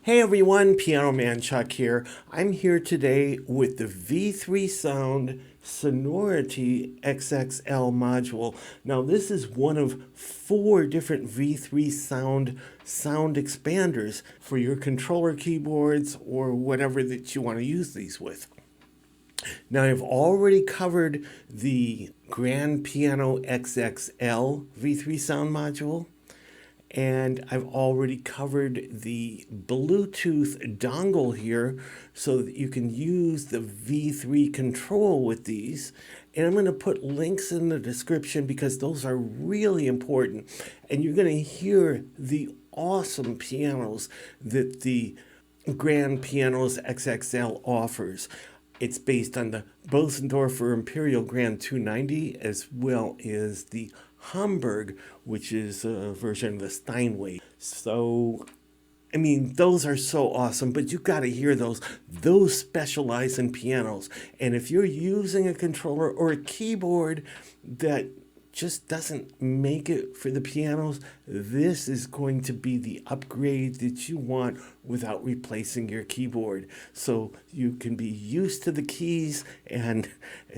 Hey everyone, PianoManChuck here. I'm here today with the V3Sound Sonority XXL module. Now this is one of 4 different V3Sound sound expanders for your controller keyboards or whatever that you want to use these with. Now I've already covered the Grand Piano XXL V3 Sound module. And I've already covered the Bluetooth dongle here so that you can use the V3Control with these. And I'm going to put links in the description because those are really important. And you're going to hear the awesome pianos that the Grand Pianos XXL offers. It's based on the Bosendorfer Imperial Grand 290 as well as the Hamburg, which is a version of the Steinway. So, I mean, those are so awesome, but you got to hear those. Those specialize in pianos. And if you're using a controller or a keyboard that just doesn't make it for the pianos, this is going to be the upgrade that you want without replacing your keyboard. So you can be used to the keys, and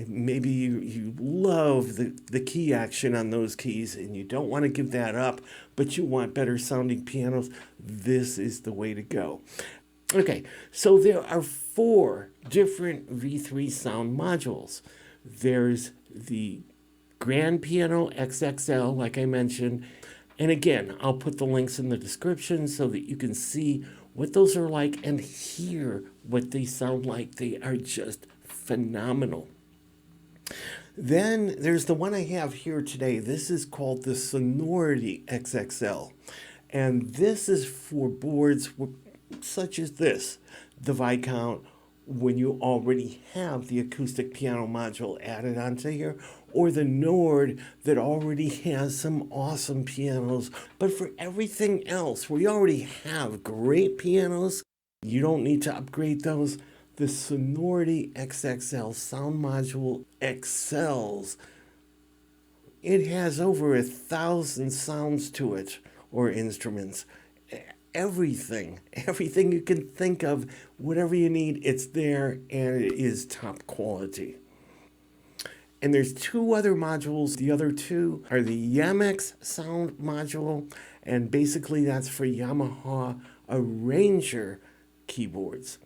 maybe you love the key action on those keys and you don't want to give that up, but you want better sounding pianos. This is the way to go. Okay, so there are 4 different V3 sound modules. There's the Grand Piano XXL, like I mentioned. And again, I'll put the links in the description so that you can see what those are like and hear what they sound like. They are just phenomenal. Then there's the one I have here today. This is called the Sonority XXL. And this is for boards such as this, the Viscount, when you already have the acoustic piano module added onto here, or the Nord that already has some awesome pianos. But for everything else, we already have great pianos. You don't need to upgrade those. The Sonority XXL sound module excels. It has over 1,000 sounds to it, or instruments. Everything you can think of, whatever you need, it's there, and it is top quality. And there's 2 other modules. The other 2 are the Yammex sound module, and basically that's for Yamaha Arranger keyboards.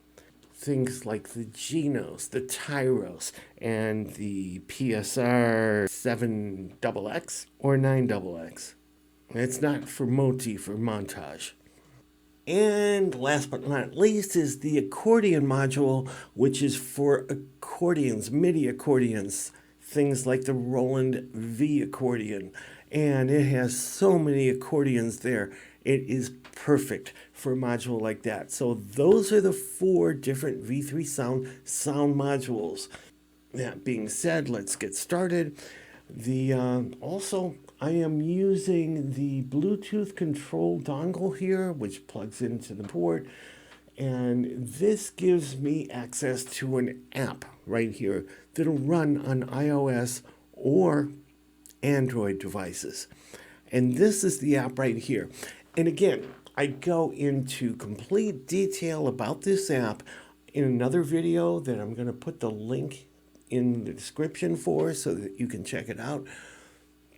Things like the Genos, the Tyros, and the PSR 7XX or 9XX. It's not for motif or montage. And last but not least is the accordion module, which is for accordions, MIDI accordions, things like the Roland V accordion. And it has so many accordions there. It is perfect for a module like that. So those are the 4 different V3 sound modules. That being said, let's get started. Also, I am using the Bluetooth Control dongle here, which plugs into the port. And this gives me access to an app right here that'll run on iOS or Android devices. And this is the app right here. And again, I go into complete detail about this app in another video that I'm going to put the link in the description for so that you can check it out.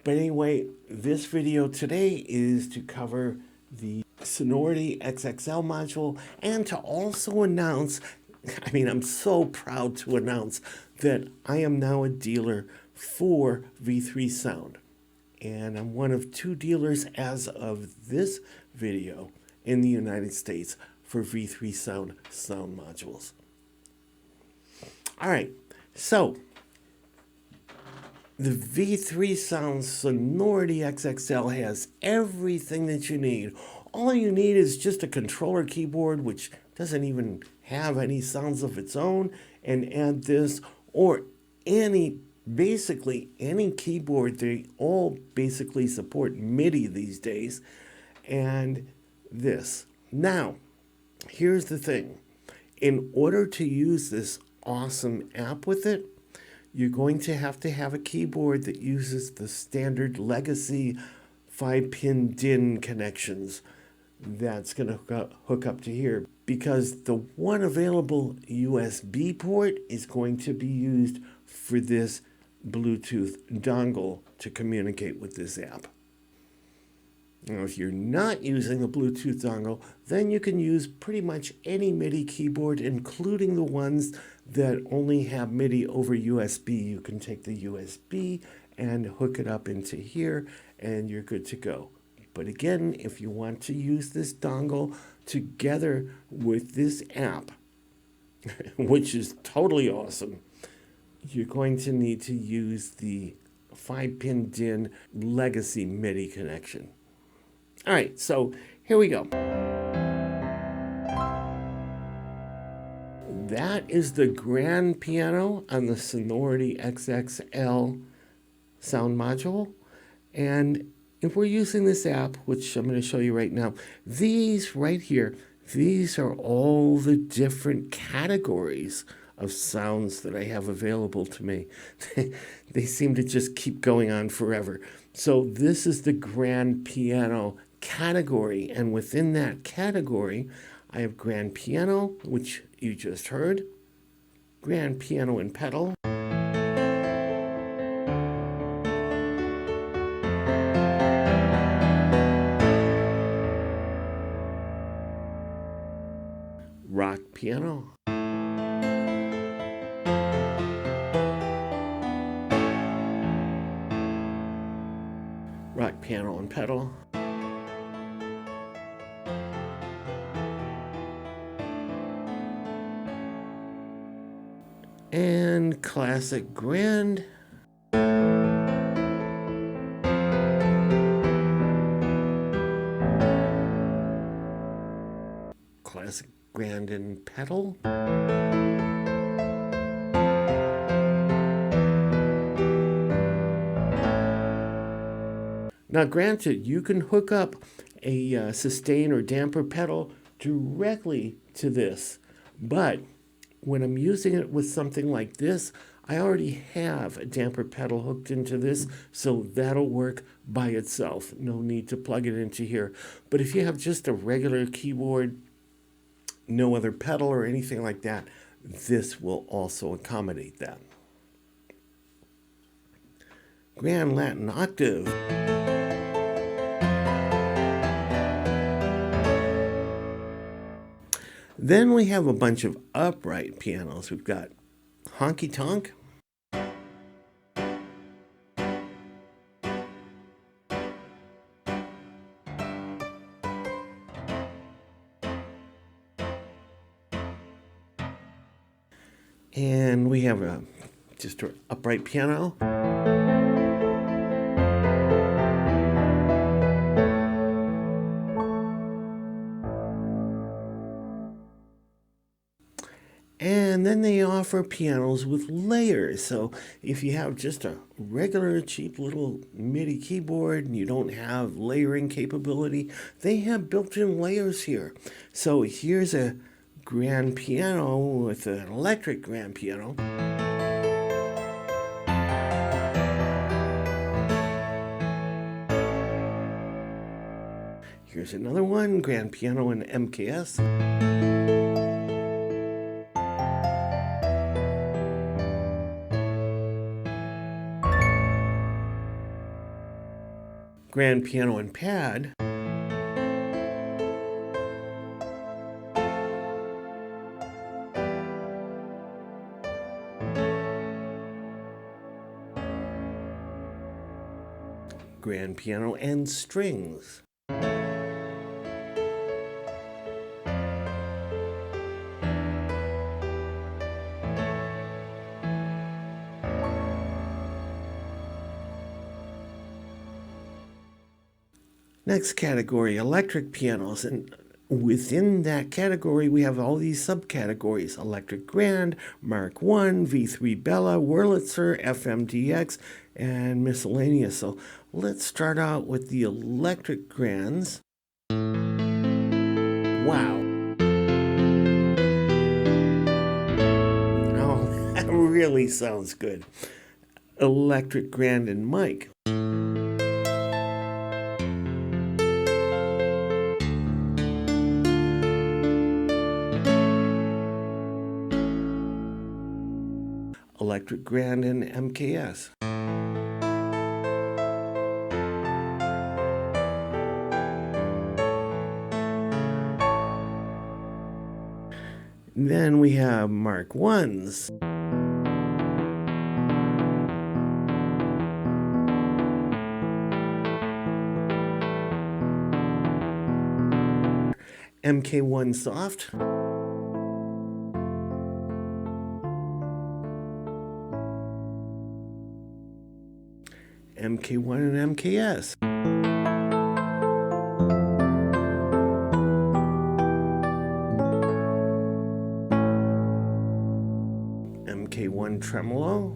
But anyway, this video today is to cover the Sonority XXL module and to also announce, I'm so proud to announce that I am now a dealer for V3 Sound. And I'm one of 2 dealers as of this video in the United States for V3 sound modules. All right, so the V3 Sound Sonority XXL has everything that you need. All you need is just a controller keyboard, which doesn't even have any sounds of its own, and add this, or basically any keyboard. They all basically support MIDI these days, and this. Now, here's the thing. In order to use this awesome app with it, you're going to have a keyboard that uses the standard legacy 5-pin DIN connections. that's going to hook up to here, because the one available USB port is going to be used for this Bluetooth dongle to communicate with this app. Now, if you're not using the Bluetooth dongle, then you can use pretty much any MIDI keyboard, including the ones that only have MIDI over USB. You can take the USB and hook it up into here, and you're good to go. But again, if you want to use this dongle together with this app, which is totally awesome, you're going to need to use the 5-pin DIN legacy MIDI connection. All right, so here we go. That is the grand piano on the Sonority XXL sound module. And if we're using this app, which I'm going to show you right now, these right here, these are all the different categories of sounds that I have available to me. They seem to just keep going on forever. So this is the grand piano category, and within that category, I have grand piano, which you just heard, grand piano and pedal, rock piano, rock piano and pedal, and classic grand, classic grand and pedal, now granted, you can hook up a sustain or damper pedal directly to this, but when I'm using it with something like this, I already have a damper pedal hooked into this, so that'll work by itself. No need to plug it into here. But if you have just a regular keyboard, no other pedal or anything like that, this will also accommodate that. Grand Latin octave. Then we have a bunch of upright pianos. We've got honky tonk, and we have just an upright piano. And then they offer pianos with layers. So if you have just a regular cheap little MIDI keyboard and you don't have layering capability, they have built-in layers here. So here's a grand piano with an electric grand piano. Here's another one, grand piano and MKS. Grand piano and pad, grand piano and strings, next category, electric pianos, and within that category we have all these subcategories: electric grand, Mark I, V3 Bella, Wurlitzer, FMDX, and Miscellaneous. So let's start out with the electric grands. Wow. Oh, that really sounds good. Electric grand and mic. Electric Grand and MKS. Then we have Mark 1s. MK1 Soft. MK1 and MKS. MK1 Tremolo.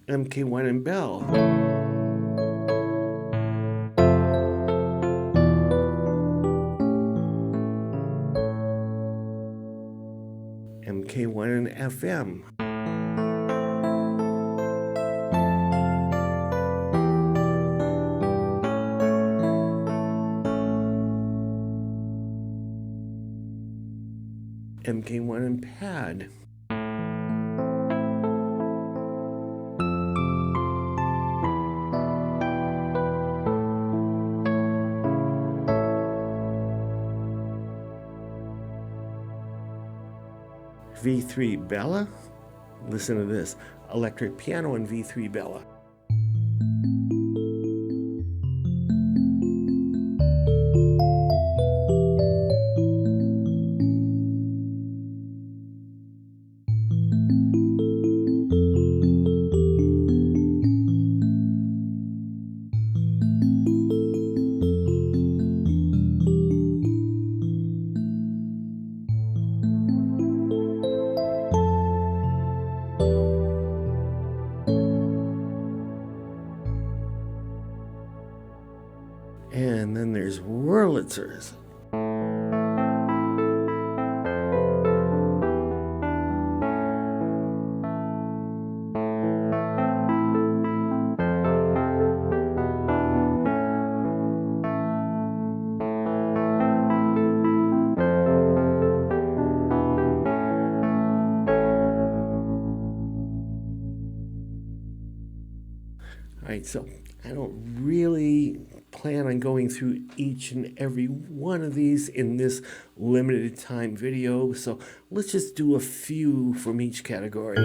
MK1 and Bell. MK1 and FM. MK1 and Pad. V3 Bella. Listen to this. Electric piano and V3 Bella. And then there's Wurlitzers. All right, so I don't really plan on going through each and every one of these in this limited time video, so let's just do a few from each category.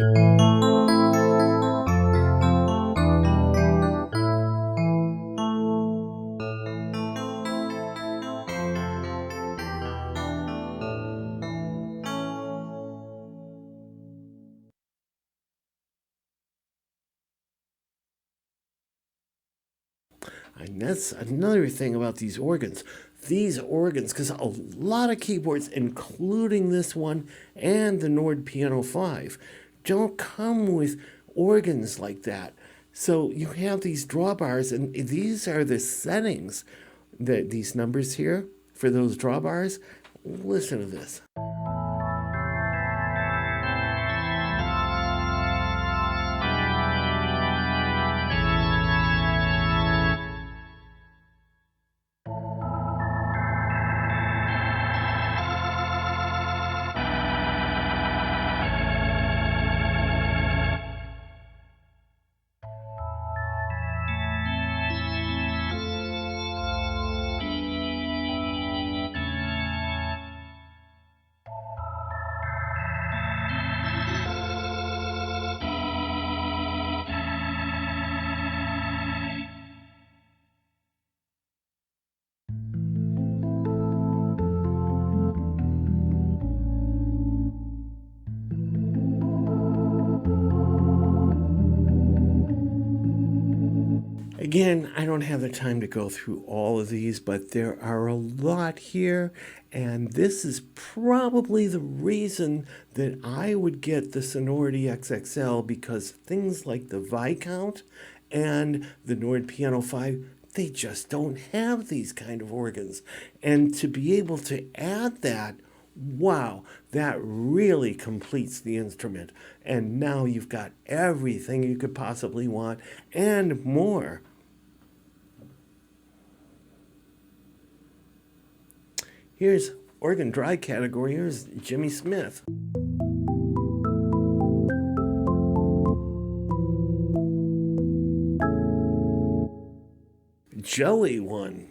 And that's another thing about these organs. These organs, because a lot of keyboards, including this one and the Nord Piano 5, don't come with organs like that. So you have these drawbars, and these are the settings, these numbers here for those drawbars. Listen to this. Again, I don't have the time to go through all of these, but there are a lot here, and this is probably the reason that I would get the Sonority XXL, because things like the Viscount and the Nord Piano 5, they just don't have these kind of organs. And to be able to add that, wow, that really completes the instrument. And now you've got everything you could possibly want and more. Here's organ dry category. Here's Jimmy Smith. Joey won.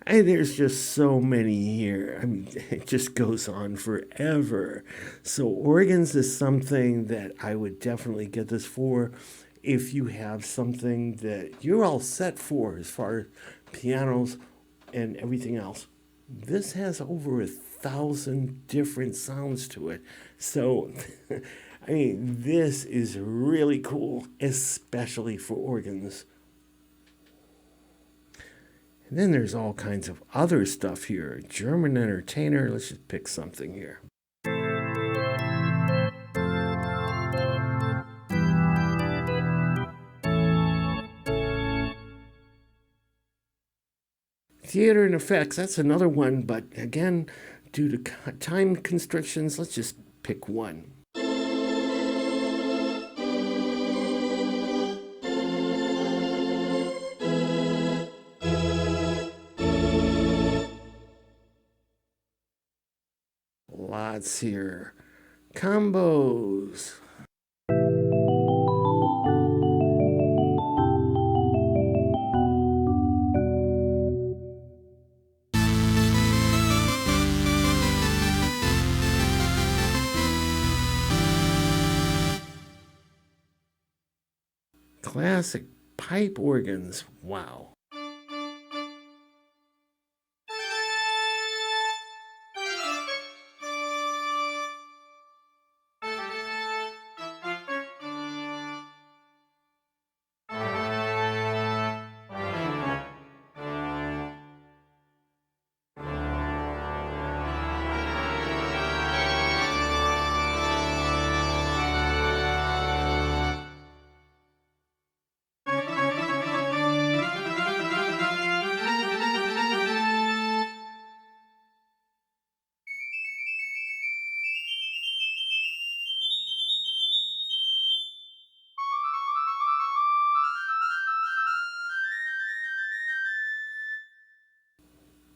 And there's just so many here. I mean, it just goes on forever. So organs is something that I would definitely get this for if you have something that you're all set for as far as pianos and everything else. This has over 1,000 different sounds to it. So, I mean, this is really cool, especially for organs. And then there's all kinds of other stuff here. German entertainer. Let's just pick something here. Theater and effects. That's another one. But again, due to time constrictions, let's just pick one. Lots here. Combos. Classic pipe organs. Wow.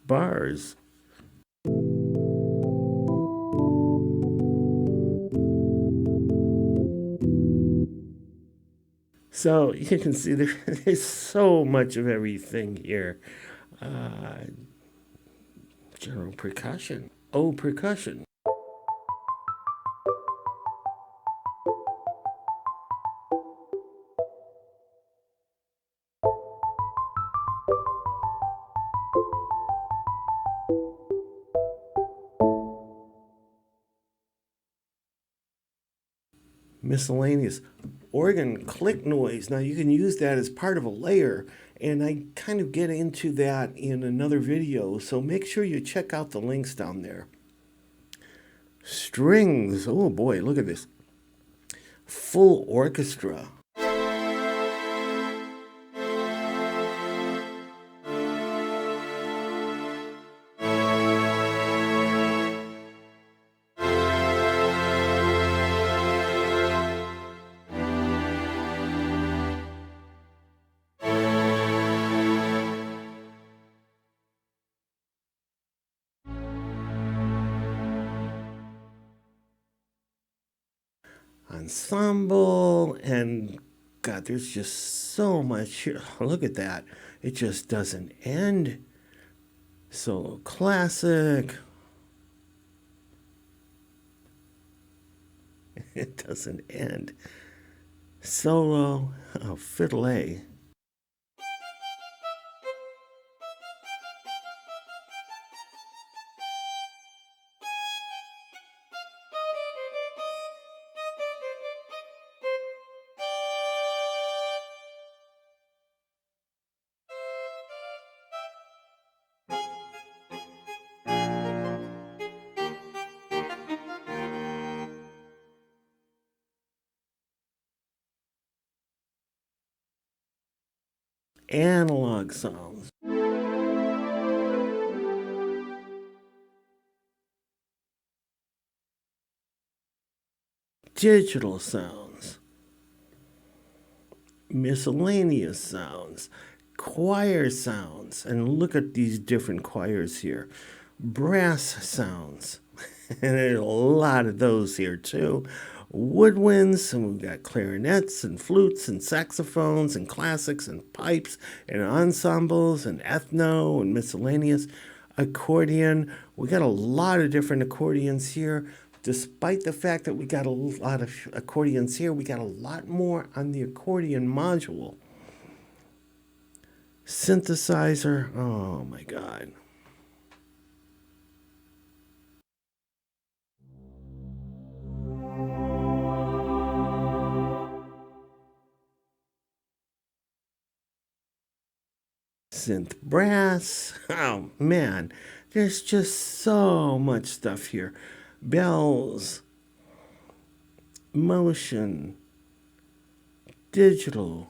Bars. So you can see there's so much of everything here. General percussion. Oh, percussion. Miscellaneous. Organ click noise. Now you can use that as part of a layer, and I kind of get into that in another video, so make sure you check out the links down there. Strings. Oh boy, look at this. Full orchestra. Ensemble, and God, there's just so much here. Look at that. It just doesn't end. Solo classic. It doesn't end. Solo. Oh, fiddle A. Analog sounds. Digital sounds. Miscellaneous sounds. Choir sounds. And look at these different choirs here. Brass sounds. And there's a lot of those here too. Woodwinds, and we've got clarinets and flutes and saxophones and classics and pipes and ensembles and ethno and miscellaneous. Accordion. We got a lot of different accordions here. Despite the fact that we got a lot of accordions here, we got a lot more on the accordion module. Synthesizer. Oh my God. Synth brass. Oh man, there's just so much stuff here. Bells, motion, digital,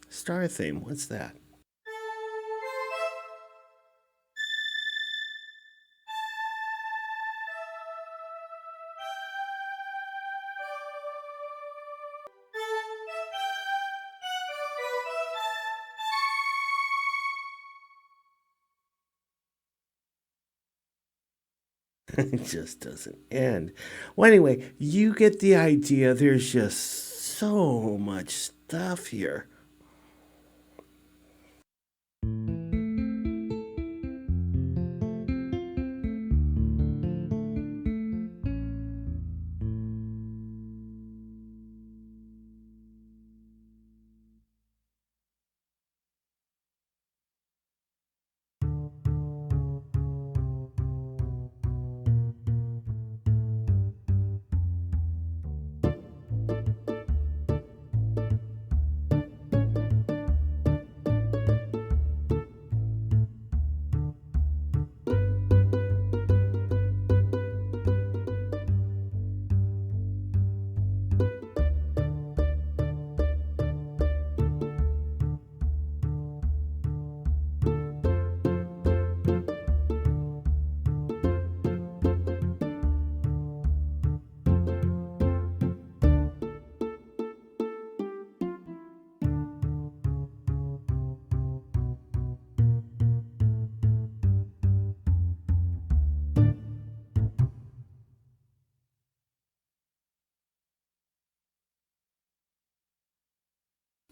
star theme. What's that? It just doesn't end. Well, anyway, you get the idea. There's just so much stuff here.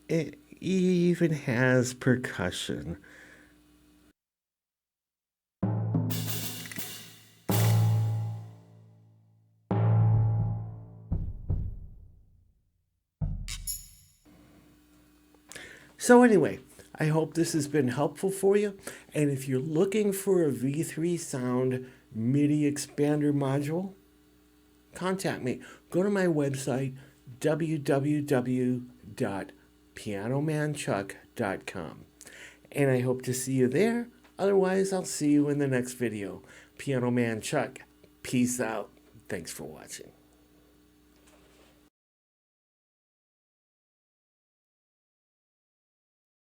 It even has percussion. So anyway, I hope this has been helpful for you. And if you're looking for a V3 Sound MIDI expander module, contact me. Go to my website, www.PianoManChuck.com. And I hope to see you there. Otherwise, I'll see you in the next video. Piano Man Chuck. Peace out. Thanks for watching.